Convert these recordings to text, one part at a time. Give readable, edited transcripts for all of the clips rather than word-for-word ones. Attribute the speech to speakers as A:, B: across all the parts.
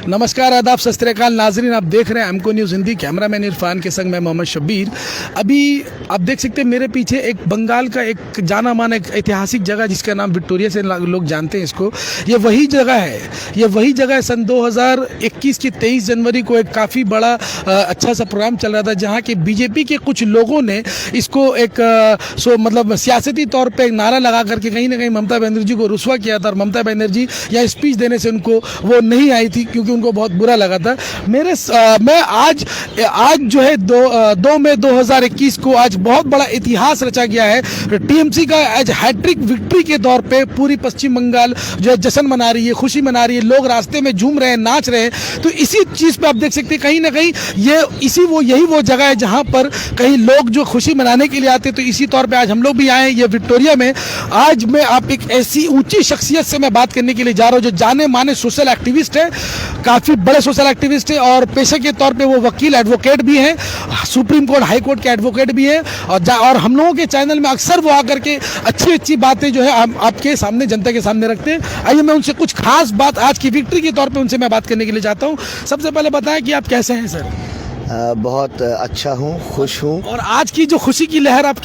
A: नमस्कार, आदाब, सत श्री अकाल नाजरीन। आप देख रहे हैं एमको न्यूज़ हिंदी। कैमरामैन इरफान के संग मैं मोहम्मद शब्बीर। अभी आप देख सकते हैं मेरे पीछे एक बंगाल का एक जाना माना एक ऐतिहासिक जगह जिसका नाम विक्टोरिया से लोग जानते हैं इसको। ये वही जगह है। सन 2021 की 23 जनवरी को एक काफ़ी बड़ा अच्छा सा प्रोग्राम चल रहा था जहाँ के बीजेपी के कुछ लोगों ने इसको एक मतलब सियासती तौर पर एक नारा लगा करके कहीं ना कहीं ममता बनर्जी को रुस्वा किया था। और ममता बनर्जी या स्पीच देने से उनको वो नहीं आई थी क्योंकि उनको बहुत बुरा लगा था। मैं आज जो है 2 मई 2021 को आज बहुत बड़ा इतिहास रचा गया है। टीएमसी का आज हैट्रिक विक्ट्री के दौर पे पूरी पश्चिम बंगाल जो है जश्न मना रही है, खुशी मना रही है, लोग रास्ते में झूम रहे हैं, नाच रहे हैं। तो इसी चीज़ पे आप देख सकते हैं कहीं ना कहीं यही वो जगह है जहाँ पर कहीं लोग जो खुशी मनाने के लिए आते हैं। तो इसी तौर पर आज हम लोग भी आए हैं ये विक्टोरिया में। आज मैं आप एक ऐसी ऊंची शख्सियत से मैं बात करने के लिए जा रहा हूँ जो जाने माने सोशल एक्टिविस्ट है, काफ़ी बड़े सोशल एक्टिविस्ट है और पेशे के तौर पे वो वकील एडवोकेट भी हैं, सुप्रीम कोर्ट हाई कोर्ट के एडवोकेट भी हैं। और हम लोगों के चैनल में अक्सर वो आकर के अच्छी बातें जो है आपके सामने, जनता के सामने रखते हैं। आइए मैं उनसे कुछ खास बात आज की विक्ट्री के तौर पे उनसे मैं बात करने के लिए चाहता हूँ। सबसे पहले बताएं कि आप कैसे हैं सर?
B: बहुत अच्छा हूँ, खुश हूँ।
A: और आज की जो खुशी की लहर आप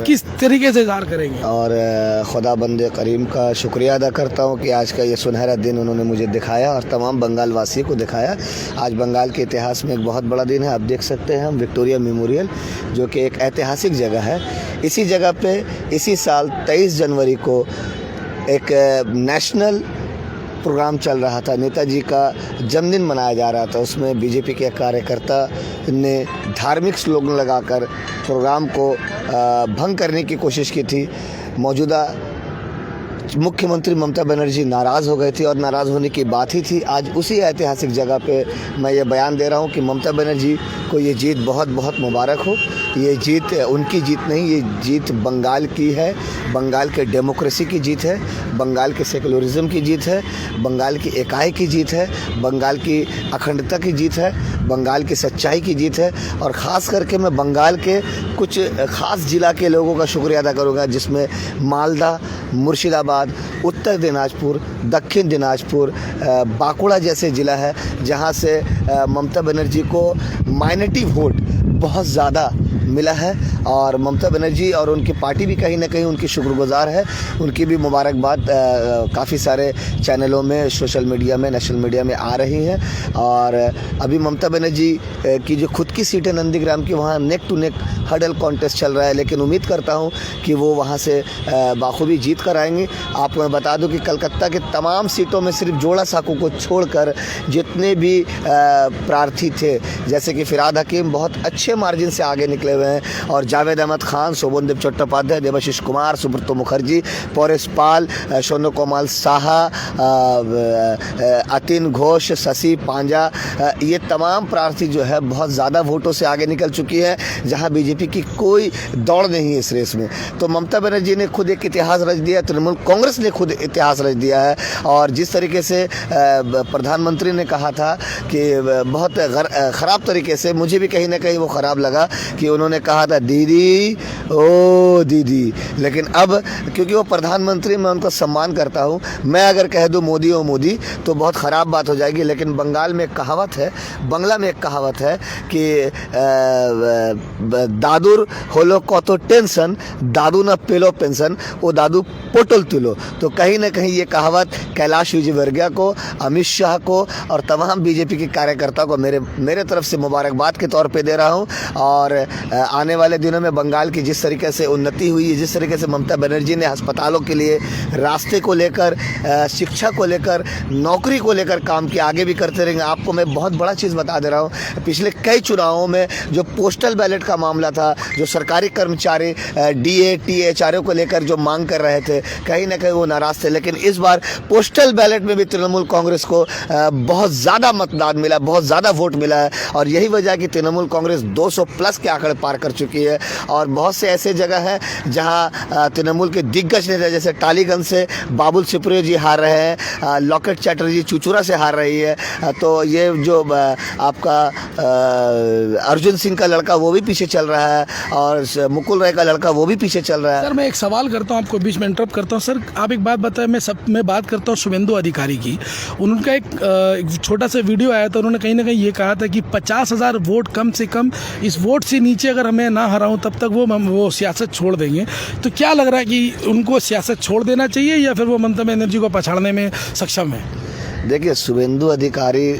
A: किस तरीके से इज़हार करेंगे?
B: और खुदा बंदे करीम का शुक्रिया अदा करता हूँ कि आज का ये सुनहरा दिन उन्होंने मुझे दिखाया और तमाम बंगाल वासियों को दिखाया। आज बंगाल के इतिहास में एक बहुत बड़ा दिन है। आप देख सकते हैं हम विक्टोरिया मेमोरियल, जो कि एक ऐतिहासिक जगह है। इसी जगह पे इसी साल 23 जनवरी को एक नेशनल प्रोग्राम चल रहा था, नेताजी का जन्मदिन मनाया जा रहा था। उसमें बीजेपी के कार्यकर्ता ने धार्मिक स्लोगन लगाकर प्रोग्राम को भंग करने की कोशिश की थी। मौजूदा मुख्यमंत्री ममता बनर्जी नाराज़ हो गई थी और नाराज़ होने की बात ही थी। आज उसी ऐतिहासिक जगह पे मैं ये बयान दे रहा हूँ कि ममता बनर्जी को ये जीत बहुत बहुत मुबारक हो। ये जीत उनकी जीत नहीं, ये जीत बंगाल की है, बंगाल के डेमोक्रेसी की जीत है, बंगाल के सेकुलरिज्म की जीत है, बंगाल की इकाई की जीत है, बंगाल की अखंडता की जीत है, बंगाल की सच्चाई की जीत है। और ख़ास करके मैं बंगाल के कुछ ख़ास ज़िला के लोगों का शुक्रिया अदा करूँगा, जिसमें मालदा, मुर्शिदाबाद, उत्तर दिनाजपुर, दक्षिण दिनाजपुर, बांकुड़ा जैसे ज़िला है जहाँ से ममता बनर्जी को माइनॉरिटी वोट बहुत ज़्यादा मिला है। और ममता बनर्जी और उनकी पार्टी भी कहीं ना कहीं उनकी शुक्रगुजार है। उनकी भी मुबारकबाद काफ़ी सारे चैनलों में, सोशल मीडिया में, नेशनल मीडिया में आ रही हैं। और अभी ममता बनर्जी की जो खुद की सीट है नंदीग्राम की, वहाँ neck to neck huddle contest चल रहा है, लेकिन उम्मीद करता हूँ कि वो वहाँ से बाखूबी जीत कर आएंगे। आपको मैं बता दूँ कि कलकत्ता के तमाम सीटों में सिर्फ जोड़ा साकू को छोड़कर जितने भी प्रार्थी थे, जैसे कि फिराद हकीम बहुत अच्छे मार्जिन से आगे निकले हुए हैं, और जावेद अहमद खान, शोभनदेव चट्टोपाध्याय, देवाशीष कुमार, सुब्रतो मुखर्जी, परेश पाल, सोनू कोमल साहा, अतिन घोष, शशि पांजा, ये तमाम प्रार्थी जो है बहुत ज़्यादा वोटों से आगे निकल चुकी है, जहां बीजेपी की कोई दौड़ नहीं है इस रेस में। तो ममता बनर्जी ने खुद एक इतिहास रच दिया, तृणमूल कांग्रेस ने खुद इतिहास रच दिया है। और जिस तरीके से प्रधानमंत्री ने कहा था कि बहुत ख़राब तरीके से, मुझे भी कहीं ना कहीं वो ख़राब लगा कि उन्होंने कहा था दीदी ओ दीदी, लेकिन अब क्योंकि वो प्रधानमंत्री, मैं उनका सम्मान करता हूँ, मैं अगर कह दूँ मोदी ओ मोदी तो बहुत ख़राब बात हो जाएगी। लेकिन बंगाल में एक कहावत है, बंगला में एक कहावत है कि दादुर होलो कतो टेंशन, दादू ना पेलो पेंशन, वो दादू पोटल तुलो। तो कहीं ना कहीं ये कहावत कैलाश विजयवर्गीय को, अमित शाह को और तमाम बीजेपी के कार्यकर्ताओं को मेरे तरफ से मुबारकबाद के तौर पे दे रहा हूँ। और आने वाले दिनों में बंगाल की जिस तरीके से उन्नति हुई है, जिस तरीके से ममता बनर्जी ने अस्पतालों के लिए, रास्ते को लेकर, शिक्षा को लेकर, नौकरी को लेकर काम किया, आगे भी करते रहेंगे। आपको मैं बहुत बड़ा चीज़ बता दे रहा हूँ, पिछले कई चुनावों में जो पोस्टल बैलेट का मामला था, जो सरकारी कर्मचारी DA THRO को लेकर जो मांग कर रहे थे, कहीं ना कहीं वो नाराज़ थे। लेकिन इस बार पोस्टल बैलेट में भी तृणमूल कांग्रेस को बहुत ज़्यादा मतदान मिला, बहुत ज़्यादा वोट मिला है। और यही वजह कि तृणमूल कांग्रेस 200 प्लस के आंकड़े पार कर चुकी है। और बहुत से ऐसे जगह हैं जहां तृणमूल के दिग्गज नेता जैसे टालीगंज से बाबुल सुप्रियो जी हार रहे हैं, लॉकेट चैटर्जी चुचुरा से हार रही है, तो ये जो आपका अर्जुन सिंह का लड़का वो भी पीछे चल रहा है, और मुकुल राय का लड़का वो भी पीछे चल रहा है।
A: सर मैं एक सवाल करता हूँ, आपको बीच में इंटरप्ट करता हूँ। सर आप एक बात बताएं, मैं बात करता हूँ शुभेंदु अधिकारी की। उनका एक छोटा सा वीडियो आया था, उन्होंने कहीं ना कहीं ये कहा था कि 50,000 वोट कम से कम, इस वोट से नीचे अगर हमें ना हराऊं तब तक वो सियासत छोड़ देंगे। तो क्या लग रहा है कि उनको सियासत छोड़ देना चाहिए या फिर वो ममता बनर्जी को पछाड़ने में सक्षम है?
B: देखिए, शुभेंदु अधिकारी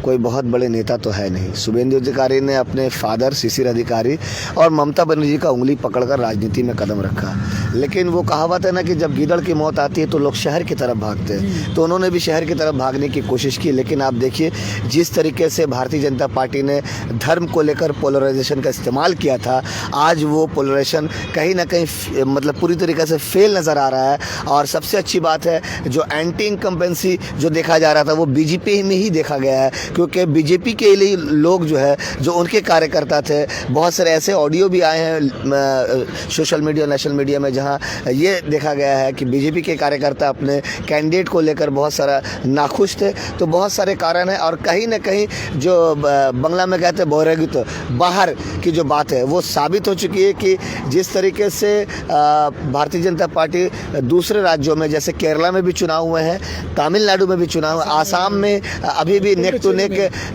B: कोई बहुत बड़े नेता तो है नहीं। शुभेंदु अधिकारी ने अपने फादर शिशिर अधिकारी और ममता बनर्जी का उंगली पकड़कर राजनीति में कदम रखा। लेकिन वो कहावत है ना कि जब गीदड़ की मौत आती है तो लोग शहर की तरफ भागते हैं, तो उन्होंने भी शहर की तरफ भागने की कोशिश की। लेकिन आप देखिए जिस तरीके से भारतीय जनता पार्टी ने धर्म को लेकर पोलराइजेशन का इस्तेमाल किया था, आज वो पोलराइजेशन कहीं ना कहीं मतलब पूरी तरीके से फेल नज़र आ रहा है। और सबसे अच्छी बात है, जो एंटी इनकम्बेंसी जो देखा जा रहा था वो बीजेपी में ही देखा गया है, क्योंकि बीजेपी के लिए लोग जो है, जो उनके कार्यकर्ता थे, बहुत सारे ऐसे ऑडियो भी आए हैं सोशल मीडिया, नेशनल मीडिया में, जहां ये देखा गया है कि बीजेपी के कार्यकर्ता अपने कैंडिडेट को लेकर बहुत सारा नाखुश थे। तो बहुत सारे कारण हैं, और कहीं ना कहीं जो बंगला में कहते हैं बोरेगी, तो बाहर की जो बात है वो साबित हो चुकी है कि जिस तरीके से भारतीय जनता पार्टी दूसरे राज्यों में, जैसे केरला में भी चुनाव हुए हैं, तमिलनाडु में भी चुनाव, आसाम में अभी भी नेक टू नेक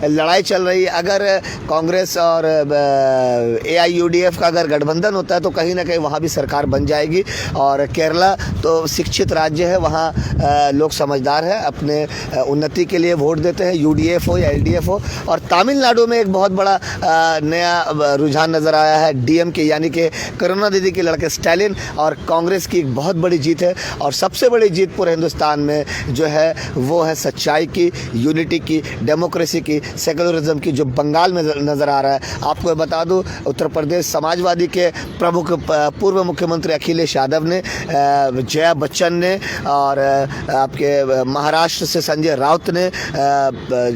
B: लड़ाई चल रही है। अगर कांग्रेस और AIUDF का अगर गठबंधन होता है तो कहीं ना कहीं वहाँ भी सरकार बन जाएगी। और केरला तो शिक्षित राज्य है, वहाँ लोग समझदार हैं, अपने उन्नति के लिए वोट देते हैं, UDF हो या LDF हो। और तमिलनाडु में एक बहुत बड़ा नया रुझान नज़र आया है, DMK यानी कि करुणा दीदी के लड़के स्टालिन, और कांग्रेस की एक बहुत बड़ी जीत है। और सबसे बड़ी जीत पूरे हिंदुस्तान में जो है वो है सच्चाई की, यूनिटी की, डेमोक्रेसी की, सेकुलरिज्म की, जो बंगाल में नज़र आ रहा है। आपको बता दूं, उत्तर प्रदेश समाजवादी के प्रमुख पूर्व मुख्यमंत्री अखिलेश यादव ने, जया बच्चन ने, और आपके महाराष्ट्र से संजय राउत ने,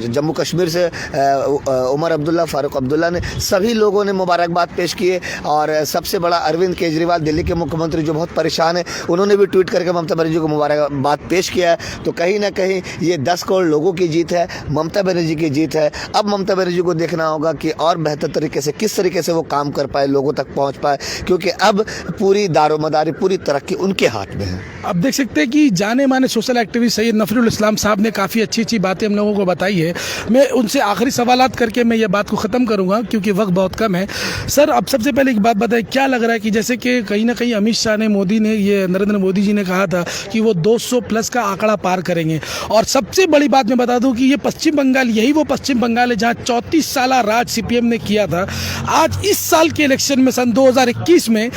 B: जम्मू कश्मीर से उमर अब्दुल्ला, फारूक अब्दुल्ला ने, सभी लोगों ने मुबारकबाद पेश किए। और सबसे बड़ा अरविंद केजरीवाल, दिल्ली के मुख्यमंत्री, जो बहुत परेशान है, उन्होंने भी ट्वीट करके ममता बनर्जी को मुबारकबाद पेश किया है। तो कहीं ना कहीं ये 10 करोड़ लोगों की जीत है, ममता बनर्जी की जीत है। अब ममता बनर्जी को देखना होगा कि और बेहतर तरीके से, किस तरीके से वो काम कर पाए, लोगों तक पहुंच पाए, क्योंकि अब पूरी दारोमदारी, पूरी तरक्की उनके हाथ में है।
A: अब देख सकते हैं कि जाने माने सोशल एक्टिविस्ट सैयद नफरुल इस्लाम साहब ने काफ़ी अच्छी बातें हम लोगों को बताई है। मैं उनसे आखिरी सवालात करके मैं ये बात को ख़त्म करूँगा क्योंकि वक्त बहुत कम है। सर अब सबसे पहले एक बात बताएं, क्या लग रहा है कि जैसे कि कहीं ना कहीं अमित शाह ने, नरेंद्र मोदी जी ने कहा था कि वो 200 प्लस का आंकड़ा पार करेंगे, और सबसे बड़ी बात मैं बता दूं कि ये पश्चिम बंगाल, यही वो पश्चिम बंगाल है जहां 34 साल राज CPM ने किया था। आज इस साल के इलेक्शन में, सन 2021 में,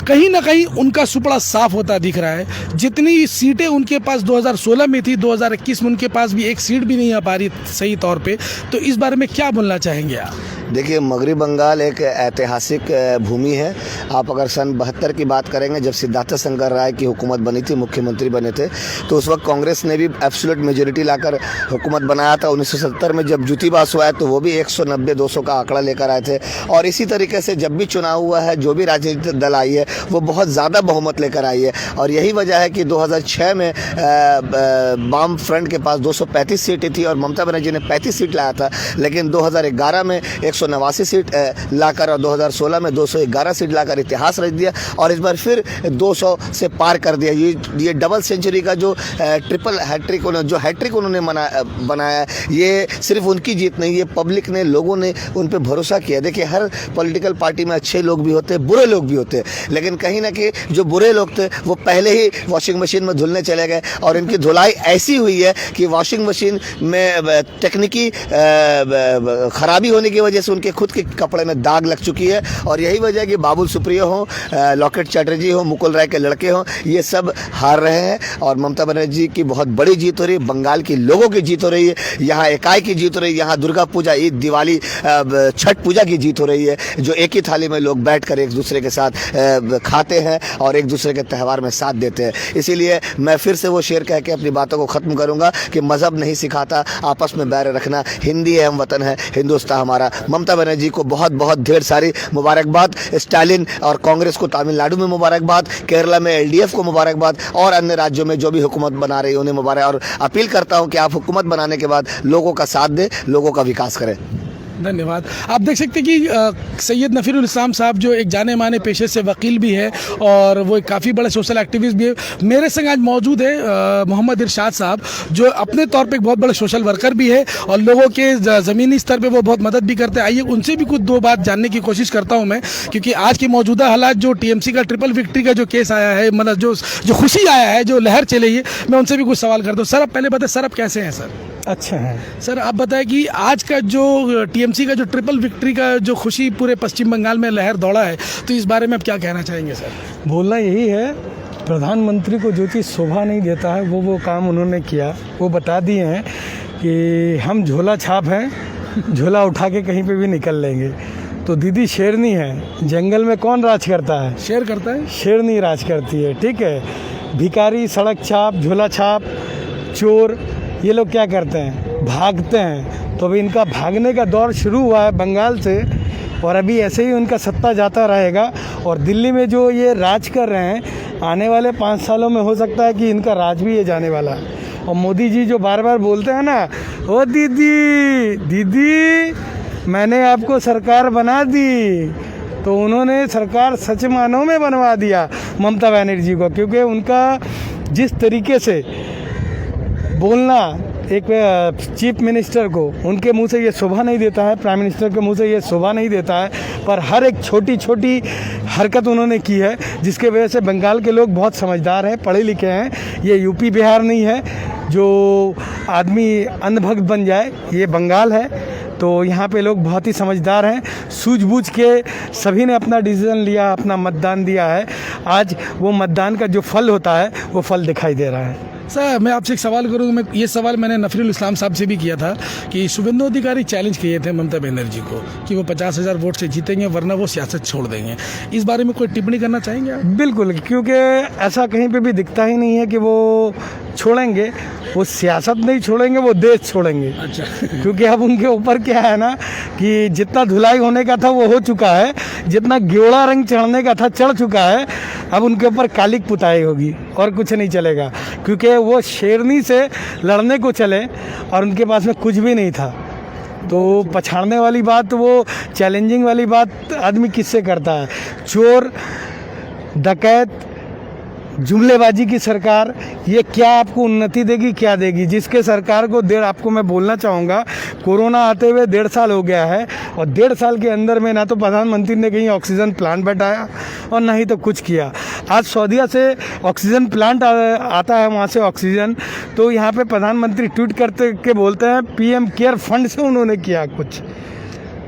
A: कहीं ना कहीं उनका सुपड़ा साफ होता दिख रहा है। जितनी सीटें उनके पास 2016 में थी, 2021 में उनके पास भी एक सीट भी नहीं आ पा रही सही तौर पे। तो इस बारे में क्या बोलना चाहेंगे आप?
B: देखिए, मगरी बंगाल एक ऐतिहासिक भूमि है। आप अगर सन 72 की बात करेंगे, जब सिद्धार्थ शंकर राय की हुकूमत बनी थी, मुख्यमंत्री बने थे, तो उस वक्त कांग्रेस ने भी एब्सोल्यूट मेजोरिटी लाकर हुकूमत बनाया था। 1970 में जब जुती बासु आया तो वो भी 190-200 का आंकड़ा लेकर आए थे। और इसी तरीके से जब भी चुनाव हुआ है, जो भी राजनीतिक दल आई है वो बहुत ज़्यादा बहुमत लेकर आई है। और यही वजह है कि 2006 में वाम फ्रंट के पास 235 सीटें थी और ममता बनर्जी ने 35 सीट लाया था। लेकिन 2011 में 189 सीट लाकर, और 2016 में 211 सीट लाकर इतिहास रच दिया। और इस बार फिर 200 से पार कर दिया। ये डबल सेंचुरी का जो ट्रिपल हैट्रिक, जो हैट्रिक उन्होंने बनाया, ये सिर्फ उनकी जीत नहीं, ये पब्लिक ने, लोगों ने उन पर भरोसा किया। देखिए, हर पॉलिटिकल पार्टी में अच्छे लोग भी होते हैं, बुरे लोग भी होते हैं, लेकिन कहीं ना कहीं जो बुरे लोग थे वो पहले ही वॉशिंग मशीन में धुलने चले गए। और इनकी धुलाई ऐसी हुई है कि वॉशिंग मशीन में तकनीकी खराबी होने की वजह से उनके खुद के कपड़े में दाग लग चुकी है। और यही वजह है कि बाबुल सुप्रियो हो, लॉकेट चैटर्जी हो, मुकुल राय के लड़के हों, ये सब हार रहे हैं। और ममता बनर्जी की बहुत बड़ी जीत हो रही है, बंगाल के लोगों की जीत हो रही है, यहाँ इकाई की जीत हो रही है, यहाँ दुर्गा पूजा, ईद, दिवाली, छठ पूजा की जीत हो रही है, जो एक ही थाली में लोग बैठ कर एक दूसरे के साथ खाते हैं और एक दूसरे के त्यौहार में साथ देते हैं। इसीलिए मैं फिर से वो शेर कह के अपनी बातों को ख़त्म करूँगा कि मज़हब नहीं सिखाता आपस में बैर रखना, हिंदी है हम वतन है, हिंदुस्तान हमारा। ममता बनर्जी को बहुत बहुत ढेर सारी मुबारकबाद, स्टालिन और कांग्रेस को तमिलनाडु में मुबारकबाद, केरला में LDF को मुबारकबाद और अन्य राज्यों में जो भी हुकूमत बना रही है उन्हें मुबारक। और अपील करता हूं कि आप हुकूमत बनाने के बाद लोगों का साथ दें, लोगों का विकास करें।
A: धन्यवाद। आप देख सकते हैं कि सैयद नफ़ीरुल इस्लाम साहब जो एक जाने माने पेशे से वकील भी है और वो एक काफ़ी बड़े सोशल एक्टिविस्ट भी है। मेरे संग आज मौजूद है मोहम्मद इरशाद साहब जो अपने तौर पे एक बहुत बड़े सोशल वर्कर भी है और लोगों के ज़मीनी स्तर पे वो बहुत मदद भी करते हैं। आइए उनसे भी कुछ दो बात जानने की कोशिश करता हूँ मैं, क्योंकि आज के मौजूदा हालात जो TMC का ट्रिपल विक्ट्री का जो केस आया है, मतलब जो खुशी आया है, जो लहर चली है, मैं उनसे भी कुछ सवाल करता हूँ। सर आप पहले बताएं, सर आप कैसे हैं? सर
C: अच्छा है
A: सर, आप बताएं कि आज का जो TMC का जो ट्रिपल विक्ट्री का जो खुशी पूरे पश्चिम बंगाल में लहर दौड़ा है, तो इस बारे में आप क्या कहना चाहेंगे? सर
C: बोलना यही है, प्रधानमंत्री को जो चीज़ शोभा नहीं देता है वो काम उन्होंने किया। वो बता दिए हैं कि हम झोला छाप हैं, झोला उठा के कहीं पे भी निकल लेंगे। तो दीदी शेरनी है, जंगल में कौन राज करता है?
A: शेयर करता है,
C: शेरनी राज करती है। ठीक है, भिखारी, सड़क छाप, झोला छाप, चोर, ये लोग क्या करते हैं? भागते हैं। तो अभी इनका भागने का दौर शुरू हुआ है बंगाल से और अभी ऐसे ही उनका सत्ता जाता रहेगा। और दिल्ली में जो ये राज कर रहे हैं, आने वाले 5 सालों में हो सकता है कि इनका राज भी ये जाने वाला है। और मोदी जी जो बार बार बोलते हैं ना, ओ दीदी दीदी मैंने आपको सरकार बना दी, तो उन्होंने सरकार सच मानों में बनवा दिया ममता बनर्जी को, क्योंकि उनका जिस तरीके से बोलना एक चीफ मिनिस्टर को, उनके मुंह से ये शोभा नहीं देता है, प्राइम मिनिस्टर के मुंह से ये शोभा नहीं देता है, पर हर एक छोटी छोटी हरकत उन्होंने की है जिसके वजह से बंगाल के लोग बहुत समझदार हैं, पढ़े लिखे हैं। ये यूपी बिहार नहीं है जो आदमी अंधभक्त बन जाए, ये बंगाल है। तो यहाँ पे लोग बहुत ही समझदार हैं, सूझबूझ के सभी ने अपना डिसीजन लिया, अपना मतदान दिया है। आज वो मतदान का जो फल होता है वो फल दिखाई दे रहा है।
A: सर मैं आपसे एक सवाल करूँगा। मैं ये सवाल मैंने नफ़ीरुल इस्लाम साहब से भी किया था कि शुभेंदु अधिकारी चैलेंज किए थे ममता बनर्जी को कि वो 50,000 वोट से जीतेंगे वरना वो सियासत छोड़ देंगे। इस बारे में कोई टिप्पणी करना चाहेंगे आप?
C: बिल्कुल, क्योंकि ऐसा कहीं पे भी दिखता ही नहीं है कि वो छोड़ेंगे। वो सियासत नहीं छोड़ेंगे, वो देश छोड़ेंगे।
A: अच्छा
C: क्योंकि अब उनके ऊपर क्या है ना कि जितना धुलाई होने का था वो हो चुका है, जितना गेवड़ा रंग चढ़ने का था चढ़ चुका है। अब उनके ऊपर कालिक पुताई होगी और कुछ नहीं चलेगा, क्योंकि वो शेरनी से लड़ने को चले और उनके पास में कुछ भी नहीं था। तो पछाड़ने वाली बात, वो चैलेंजिंग वाली बात आदमी किससे करता है? चोर, डकैत, जुमलेबाजी की सरकार, ये क्या आपको उन्नति देगी, क्या देगी? जिसके सरकार को आपको मैं बोलना चाहूँगा, कोरोना आते हुए 1.5 साल हो गया है और 1.5 साल के अंदर में ना तो प्रधानमंत्री ने कहीं ऑक्सीजन प्लांट बैठाया और ना ही तो कुछ किया। आज सऊदीया से ऑक्सीजन प्लांट आता है, वहाँ से ऑक्सीजन, तो यहाँ पे प्रधानमंत्री ट्वीट करते के बोलते हैं PM केयर फंड से उन्होंने किया कुछ।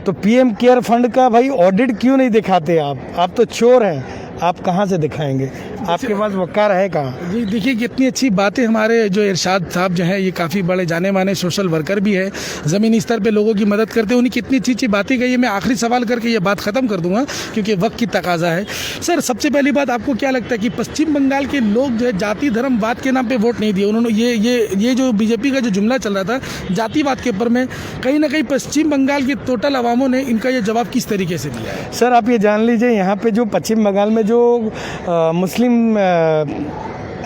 C: तो PM केयर फंड का भाई ऑडिट क्यों नहीं दिखाते आप तो चोर हैं, आप कहाँ से दिखाएंगे? आपके पास वकार है कहाँ?
A: जी देखिए कितनी अच्छी बातें हमारे जो इरशाद साहब जो हैं, ये काफ़ी बड़े जाने माने सोशल वर्कर भी है, ज़मीनी स्तर पे लोगों की मदद करते हैं। उन्हें कितनी अच्छी अच्छी बातें कही है। मैं आखिरी सवाल करके ये बात ख़त्म कर दूंगा क्योंकि वक्त की तकाजा है। सर सबसे पहली बात, आपको क्या लगता है कि पश्चिम बंगाल के लोग जो है जाति धर्मवाद के नाम पर वोट नहीं दिए? उन्होंने ये जो BJP का जो जुमला चल रहा था जातिवाद के ऊपर में, कहीं ना कहीं पश्चिम बंगाल की टोटल अवामों ने इनका ये जवाब किस तरीके से दिया है?
C: सर आप ये जान लीजिए, यहाँ पे जो पश्चिम बंगाल में जो मुस्लिम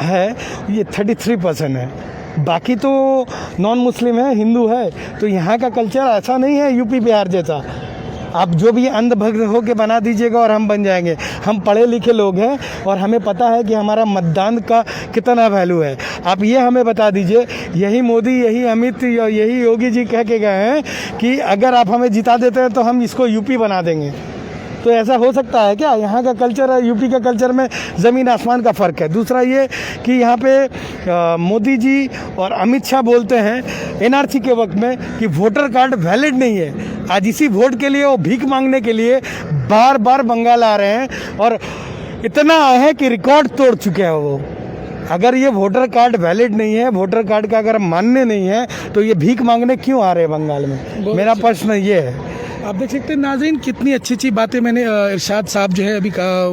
C: है ये 33% है, बाकी तो नॉन मुस्लिम है, हिंदू है। तो यहाँ का कल्चर ऐसा नहीं है यूपी बिहार जैसा। आप जो भी अंधभक्त हो के बना दीजिएगा और हम बन जाएंगे। हम पढ़े लिखे लोग हैं और हमें पता है कि हमारा मतदान का कितना वैल्यू है। आप ये हमें बता दीजिए, यही मोदी, यही अमित, यही योगी जी कह के गए हैं कि अगर आप हमें जिता देते हैं तो हम इसको यूपी बना देंगे। तो ऐसा हो सकता है क्या? यहाँ का कल्चर और यूपी का कल्चर में ज़मीन आसमान का फ़र्क है। दूसरा ये कि यहाँ पे मोदी जी और अमित शाह बोलते हैं NRC के वक्त में कि वोटर कार्ड वैलिड नहीं है। आज इसी वोट के लिए वो भीख मांगने के लिए बार बार बंगाल आ रहे हैं और इतना है कि रिकॉर्ड तोड़ चुके हैं वो। अगर ये वोटर कार्ड वैलिड नहीं है, वोटर कार्ड का अगर मान्य नहीं है, तो ये भीख मांगने क्यों आ रहे हैं बंगाल में? मेरा प्रश्न ये है।
A: आप देख सकते हैं नाज़रीन कितनी अच्छी बातें मैंने इरशाद साहब जो है अभी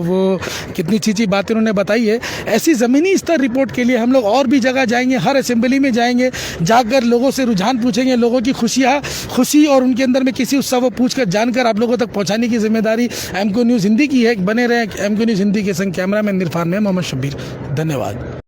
A: वो कितनी अच्छी बातें उन्होंने बताई है। ऐसी ज़मीनी स्तर रिपोर्ट के लिए हम लोग और भी जगह जाएंगे, हर असेंबली में जाएंगे, जाकर लोगों से रुझान पूछेंगे, लोगों की खुशी और उनके अंदर में किसी उत्सव को पूछकर जानकर आप लोगों तक पहुँचाने की जिम्मेदारी एमको न्यूज़ हिंदी की है। बने रहे एमको न्यूज़ हिंदी के संग कैमरामैन इरफान में मोहम्मद शब्बीर। धन्यवाद।